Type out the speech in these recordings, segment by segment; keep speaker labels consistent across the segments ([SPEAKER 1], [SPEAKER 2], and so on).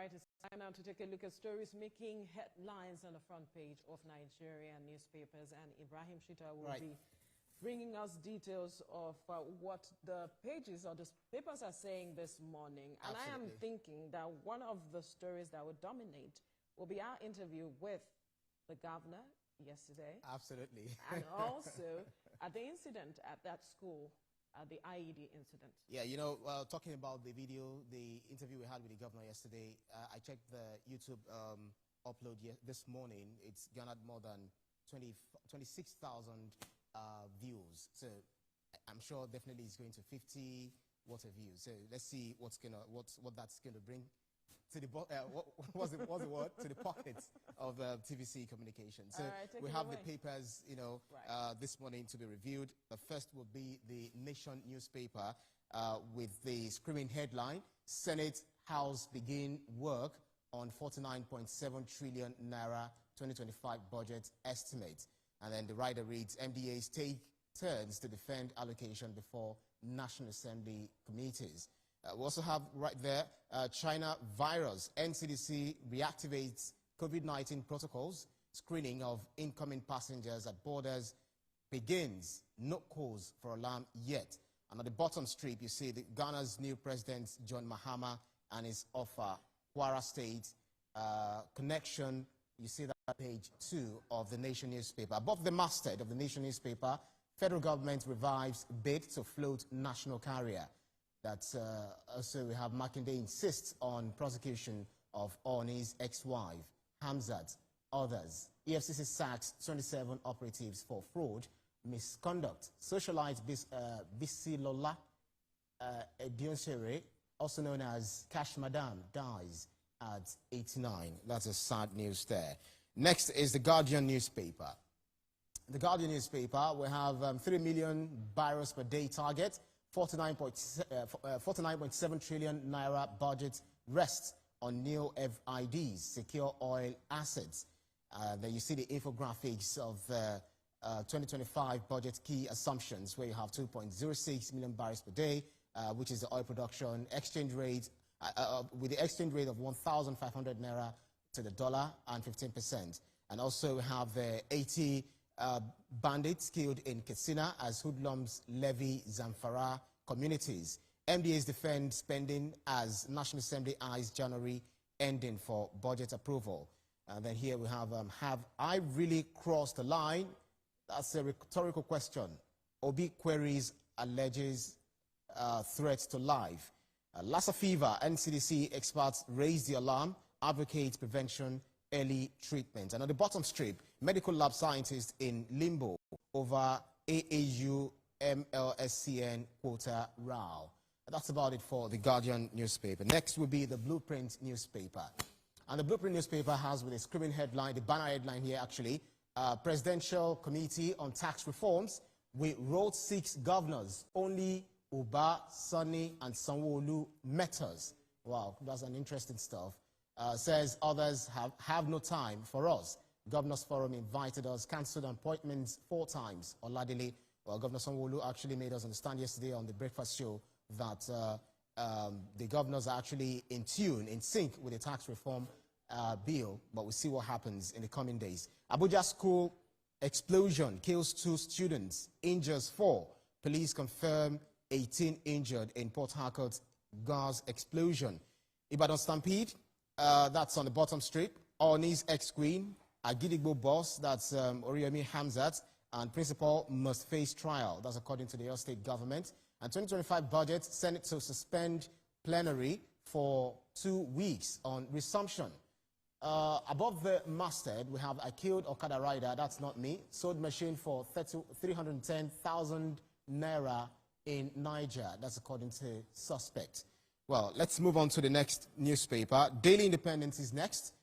[SPEAKER 1] right, it's time now to take a look at stories making headlines on the front page of Nigerian newspapers, and Ibrahim Shita will be bringing us details of what the pages or the papers are saying this morning. And I am thinking that one of the stories that would dominate will be our interview with the governor yesterday.
[SPEAKER 2] Absolutely.
[SPEAKER 1] And also at the incident at that school, the IED incident.
[SPEAKER 2] Yeah, you know, talking about the video, the interview we had with the governor yesterday, I checked the YouTube upload this morning. It's garnered more than 26,000 views. So I'm sure definitely it's going to 50 what a view. So let's see what that's going to bring to the what's the word, to the pockets of TVC Communications. So we have the papers, you know, this morning to be reviewed. The first will be the Nation newspaper with the screaming headline: Senate House begin work on 49.7 trillion naira 2025 budget estimate. And then the writer reads: MDAs take turns to defend allocation before National Assembly committees. We also have right there, China virus. NCDC reactivates COVID-19 protocols. Screening of incoming passengers at borders begins. No cause for alarm yet. And at the bottom strip, you see the Ghana's new president, John Mahama, and his offer. Kwara State connection. You see that at page 2 of the Nation newspaper. Above the masthead of the Nation newspaper, federal government revives bid to float national carrier. That's also we have Makinde insists on prosecution of Orni's ex-wife, Hamzat, others. EFCC sacks 27 operatives for fraud, misconduct. Socialite Bisilola Edionsere, also known as Cash Madam, dies at 89. That's a sad news there. Next is the Guardian newspaper. The Guardian newspaper, we have 3 million barrels per day target. 49.7 trillion naira budget rests on new FIDs, secure oil assets. Then you see the infographics of 2025 budget key assumptions, where you have 2.06 million barrels per day, which is the oil production exchange rate, with the exchange rate of 1,500 naira to the dollar and 15%. And also we have the 80 bandits killed in Katsina as hoodlums levy Zamfara communities. MDAs defend spending as National Assembly eyes January ending for budget approval. And then here we have I really crossed the line? That's a rhetorical question. Obi queries alleges threats to life. Lassa fever, NCDC experts raise the alarm, advocate prevention, early treatment. And on the bottom strip, medical lab scientists in limbo over AAU MLSCN quota row. That's about it for the Guardian newspaper. Next will be the Blueprint newspaper. And the Blueprint newspaper has with a screaming headline, the banner headline here actually, Presidential Committee on Tax Reforms. We wrote 6 governors, only Uba, Sani, and Sanwo-Olu matters. Wow, that's an interesting stuff. Says others have no time for us. Governors Forum invited us, cancelled appointments 4 times. Oladile, well, Governor Sanwo-Olu actually made us understand yesterday on the breakfast show that the governors are actually in tune, in sync with the tax reform bill, but we'll see what happens in the coming days. Abuja school explosion kills 2 students, injures 4. Police confirm 18 injured in Port Harcourt gas explosion. Ibadan Stampede, that's on the bottom strip. Orni's ex-queen, Agidigbo boss, that's Oriyomi Hamzat, and principal must face trial. That's according to the Oyo State government. And 2025 budget, Senate to suspend plenary for 2 weeks on resumption. Above the masthead, we have a killed Okada rider, that's not me, sold machine for 310,000 naira in Niger. That's according to suspect. Well, let's move on to the next newspaper. Daily Independence is next.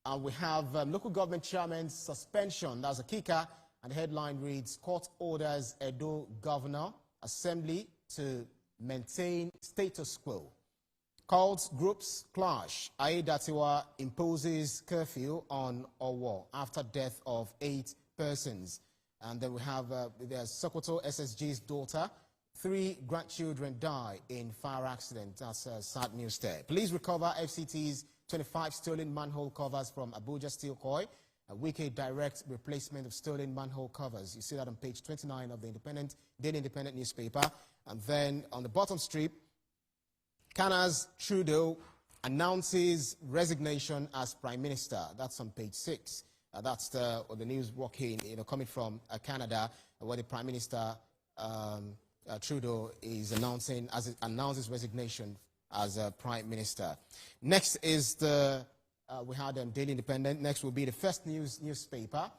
[SPEAKER 2] And we have local government chairman's suspension. That's a kicker. And the headline reads, Court orders Edo Governor Assembly to maintain status quo. Cult groups clash. Aiyedatiwa imposes curfew on Owo after death of 8 persons. And then we have there's Sokoto SSG's daughter. 3 grandchildren die in fire accident. That's sad news there. Police recover FCT's 25 stolen manhole covers from Abuja Steel Coy. A Wike direct replacement of stolen manhole covers. You see that on page 29 of the Daily Independent newspaper. And then on the bottom strip, Canada's Trudeau announces resignation as Prime Minister. That's on page 6. That's the news working, coming from Canada, where the Prime Minister Trudeau is announces resignation as Prime Minister. Next is we had Daily Independent. Next will be the First News newspaper.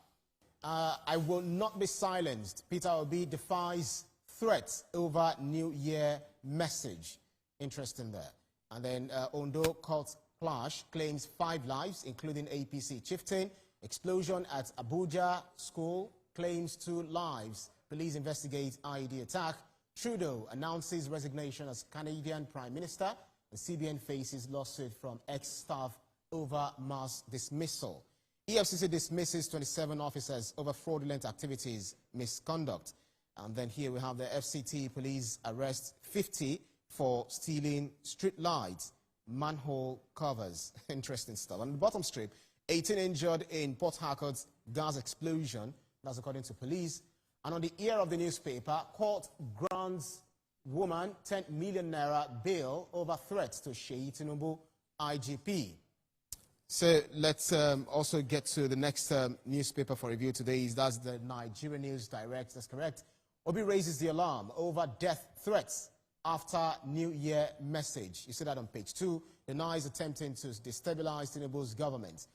[SPEAKER 2] I will not be silenced. Peter Obi defies threats over New Year message. Interesting there. And then Ondo court clash claims 5 lives, including APC chieftain. Explosion at Abuja school claims 2 lives. Police investigate IED attack. Trudeau announces resignation as Canadian Prime Minister. The CBN faces lawsuit from ex-staff over mass dismissal. EFCC dismisses 27 officers over fraudulent activities, misconduct. And then here we have the FCT police arrest 50 for stealing street lights, manhole covers. Interesting stuff. On the bottom strip, 18 injured in Port Harcourt's gas explosion. That's according to police. And on the ear of the newspaper, court grants woman 10 million naira bail over threats to Sheyi Tinubu IGP. So let's also get to the next newspaper for review today. That's the Nigeria News Direct. That's correct. Obi raises the alarm over death threats after New Year message. You see that on page 2. Denies attempting to destabilize Tinubu's government.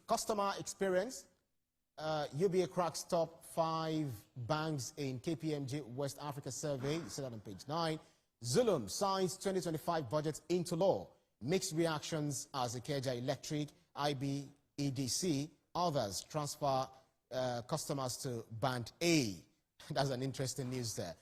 [SPEAKER 2] Customer experience. UBA cracks top 5 banks in KPMG West Africa survey. You see that on page 9. Zulum signs 2025 budget into law. Mixed reactions as Ikeja Electric, IBEDC, others transfer customers to Band A. That's an interesting news there.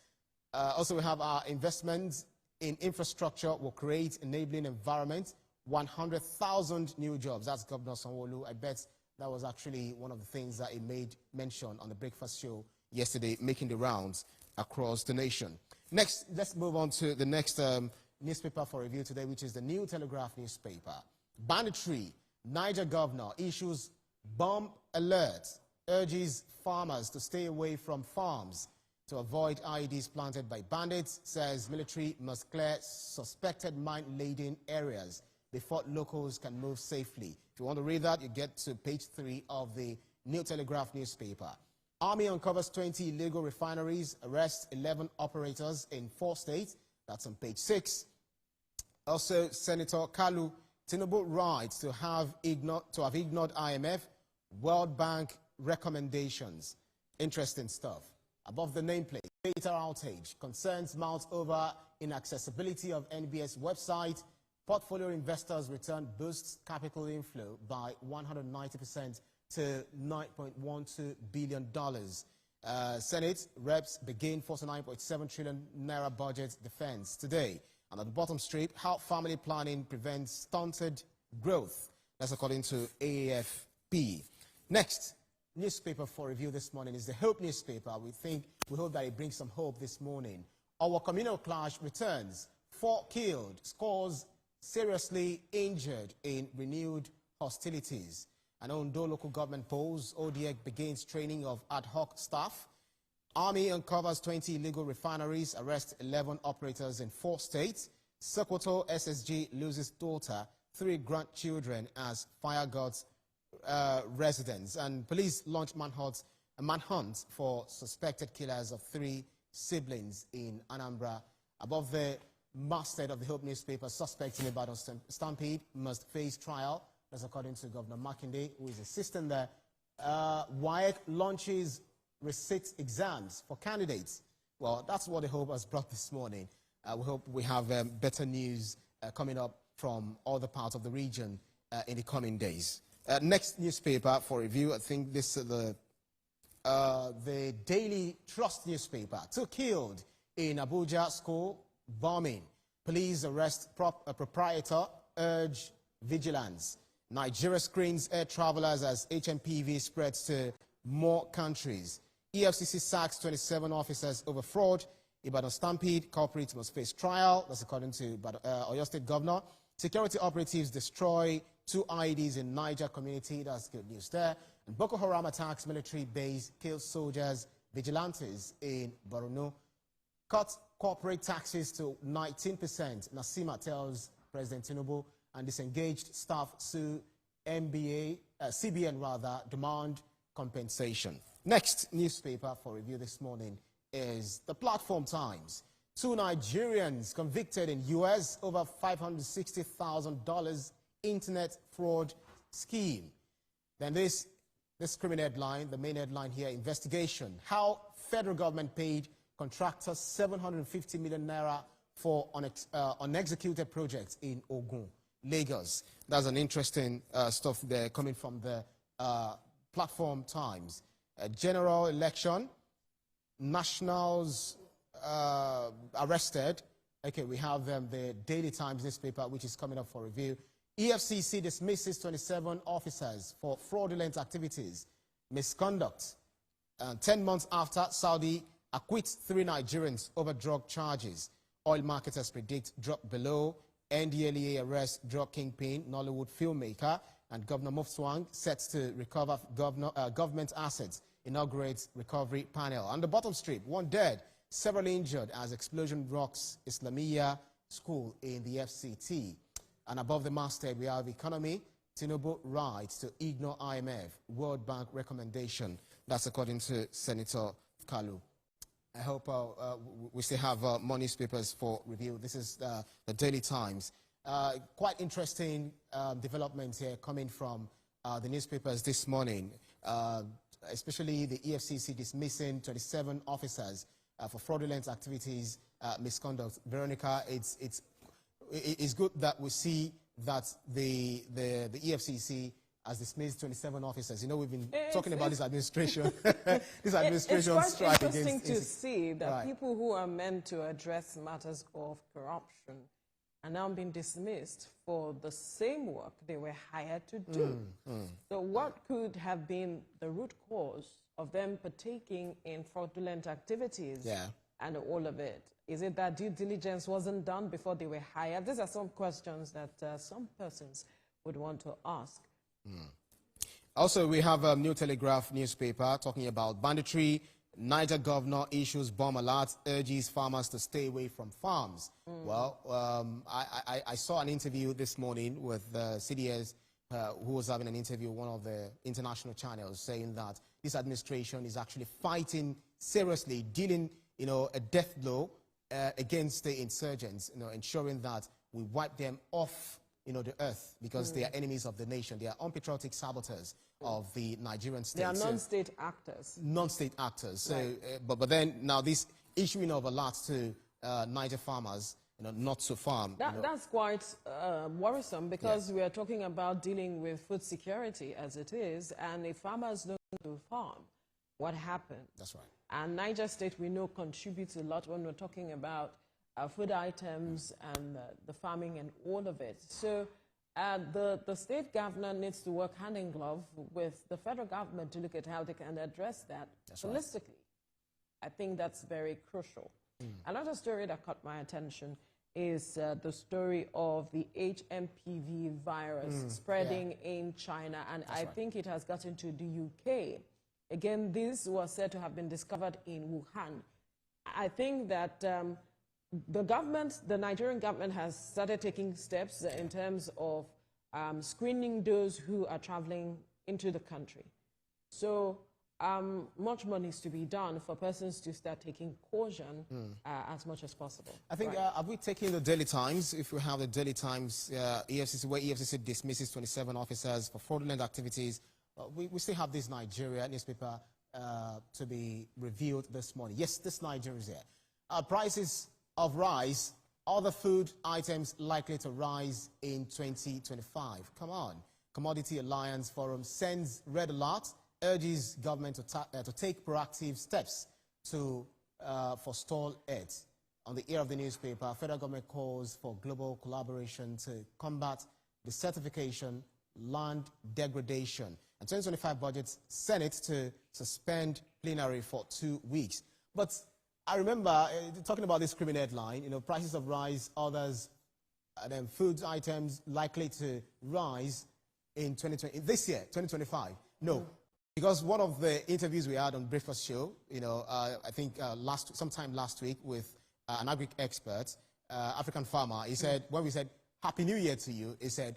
[SPEAKER 2] Also, we have our investments in infrastructure will create enabling environment, 100,000 new jobs. That's Governor Sanwo-Olu. I bet that was actually one of the things that he made mention on the breakfast show yesterday, making the rounds across the nation. Next, let's move on to the next newspaper for review today, which is the New Telegraph newspaper. Banditry. Niger governor issues bomb alert, urges farmers to stay away from farms to avoid IEDs planted by bandits, says military must clear suspected mine-laden areas before locals can move safely. If you want to read that, you get to page 3 of the New Telegraph newspaper. Army uncovers 20 illegal refineries, arrests 11 operators in 4 states. That's on page 6. Also, Senator Kalu, Tinubu writes to have ignored IMF, World Bank recommendations. Interesting stuff. Above the nameplate, data outage, concerns mount over inaccessibility of NBS website. Portfolio investors return boosts capital inflow by 190% to $9.12 billion. Senate reps begin 49.7 trillion naira budget defense today. And at the bottom strip, how family planning prevents stunted growth. That's according to AFP. Next newspaper for review this morning is the Hope newspaper. We hope that it brings some hope this morning. Our communal clash returns. 4 killed, scores seriously injured in renewed hostilities. And Ondo local government polls, ODEC begins training of ad hoc staff. Army uncovers 20 illegal refineries, arrests 11 operators in 4 states. Sokoto SSG loses daughter, 3 grandchildren as fire gods residents. And police launch manhunt for suspected killers of 3 siblings in Anambra. Above the masthead of the Hope newspaper, suspects in Ibadan stampede must face trial. That's according to Governor Makinde, who is assisting there. WAEC launches receipt exams for candidates. Well, that's what the Hope has brought this morning. We hope we have better news coming up from other parts of the region in the coming days. Next newspaper for review, I think this is the Daily Trust newspaper. 2 killed in Abuja school bombing. Police arrest proprietor, urge vigilance. Nigeria screens air travelers as HMPV spreads to more countries. EFCC sacks 27 officers over fraud. Ibadan stampede, culprits must face trial. That's according to Oyo State Governor. Security operatives destroy 2 IEDs in Niger community. That's good news there. And Boko Haram attacks military base, kills soldiers, vigilantes in Borno. Cut corporate taxes to 19%. Nasima tells President Tinubu, and disengaged staff sue CBN demand compensation. Next newspaper for review this morning is the Platform Times. 2 Nigerians convicted in U.S. over $560,000 internet fraud scheme. Then this criminal headline, the main headline here, investigation. How federal government paid contractors 750 million naira for unexecuted projects in Ogun, Lagos. That's an interesting stuff there coming from the Platform Times. General election, nationals arrested. Okay, we have the Daily Times newspaper, which is coming up for review. EFCC dismisses 27 officers for fraudulent activities, misconduct. 10 months after, Saudi acquits 3 Nigerians over drug charges. Oil marketers predict drop below. NDLEA arrests drug kingpin, Nollywood filmmaker, and Governor Mufswang sets to recover government assets, inaugurates recovery panel. On the bottom strip, 1 dead, several injured as explosion rocks Islamia school in the FCT. And above the masthead, we have economy. Tinubu rights to ignore IMF, World Bank recommendation. That's according to Senator Kalu. I hope we still have more newspapers for review. This is the Daily Times. Quite interesting developments here coming from the newspapers this morning, especially the EFCC dismissing 27 officers for fraudulent activities, misconduct. Veronica, it's good that we see that the EFCC has dismissed 27 officers. You know, we've been talking about this administration. This administration strike against...
[SPEAKER 1] It's quite interesting to see that
[SPEAKER 2] right.
[SPEAKER 1] People who are meant to address matters of corruption are now being dismissed for the same work they were hired to do. So what could have been the root cause of them partaking in fraudulent activities and all of it? Is it that due diligence wasn't done before they were hired? These are some questions that some persons would want to ask.
[SPEAKER 2] Also, we have a New Telegraph newspaper talking about banditry. Niger governor issues bomb alert, urges farmers to stay away from farms. Well, I saw an interview this morning with CDS, who was having an interview with one of the international channels, saying that this administration is actually fighting seriously, dealing, a death blow against the insurgents, ensuring that we wipe them off the earth, because they are enemies of the nation. They are unpatriotic saboteurs of the Nigerian state.
[SPEAKER 1] They are non-state actors.
[SPEAKER 2] Non-state actors. So,
[SPEAKER 1] right.
[SPEAKER 2] but then now this issuing of alerts to Niger farmers, not to farm.
[SPEAKER 1] That's quite worrisome, because we are talking about dealing with food security as it is, and if farmers don't do farm, what happened?
[SPEAKER 2] That's right.
[SPEAKER 1] And Niger State, we know, contributes a lot when we're talking about food items and the farming and all of it. So the state governor needs to work hand in glove with the federal government to look at how they can address that holistically. I think that's very crucial. Another story that caught my attention is the story of the HMPV virus spreading in China, and I think it has gotten to the UK. Again, this was said to have been discovered in Wuhan. I think that the Nigerian government has started taking steps in terms of screening those who are traveling into the country. So much more needs to be done for persons to start taking caution as much as possible.
[SPEAKER 2] I think, have we taken the Daily Times? If we have the Daily Times, EFCC, where EFCC dismisses 27 officers for fraudulent activities, we still have this Nigeria newspaper to be reviewed this morning. Yes, this Nigeria is here. Prices of rice, other food items likely to rise in 2025. Come on. Commodity Alliance Forum sends red alert, urges government to take proactive steps to forestall it. On the ear of the newspaper, federal government calls for global collaboration to combat desertification, land degradation. And 2025 budget, Senate to suspend plenary for 2 weeks. But I remember talking about this criminal headline, prices of rice, others and then food items likely to rise in 2020, this year, 2025. No, because one of the interviews we had on Breakfast Show, you know, I think sometime last week with an agri expert, African farmer, he said, when we said, Happy New Year to you, he said,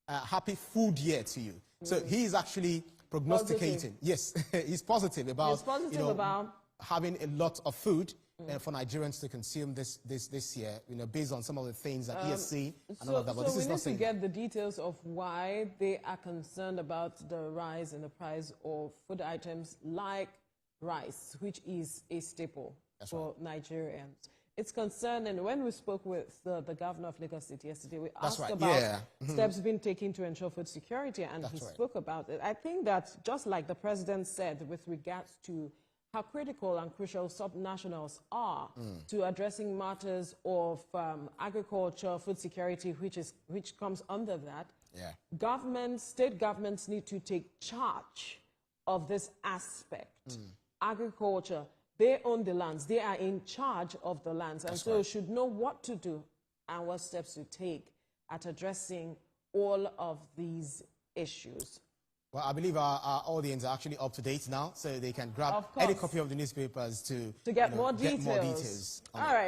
[SPEAKER 2] Happy Food Year to you. So he is actually prognosticating. Positive. Yes, he's positive about, about having a lot of food for Nigerians to consume this year, you know, based on some of the things that he has seen and all of that. But
[SPEAKER 1] so we need to get the details of why they are concerned about the rise in the price of food items like rice, which is a staple for Nigerians. It's concerning. When we spoke with the governor of Lagos State yesterday, we asked about steps being taken to ensure food security, and he spoke about it. I think that just like the president said with regards to how critical and crucial subnationals are to addressing matters of agriculture, food security, which comes under that, state governments need to take charge of this aspect. Agriculture, they own the lands. They are in charge of the lands. And so should know what to do and what steps to take at addressing all of these issues.
[SPEAKER 2] Well, I believe our audience are actually up to date now, so they can grab any copy of the newspapers to get more details.
[SPEAKER 1] All right.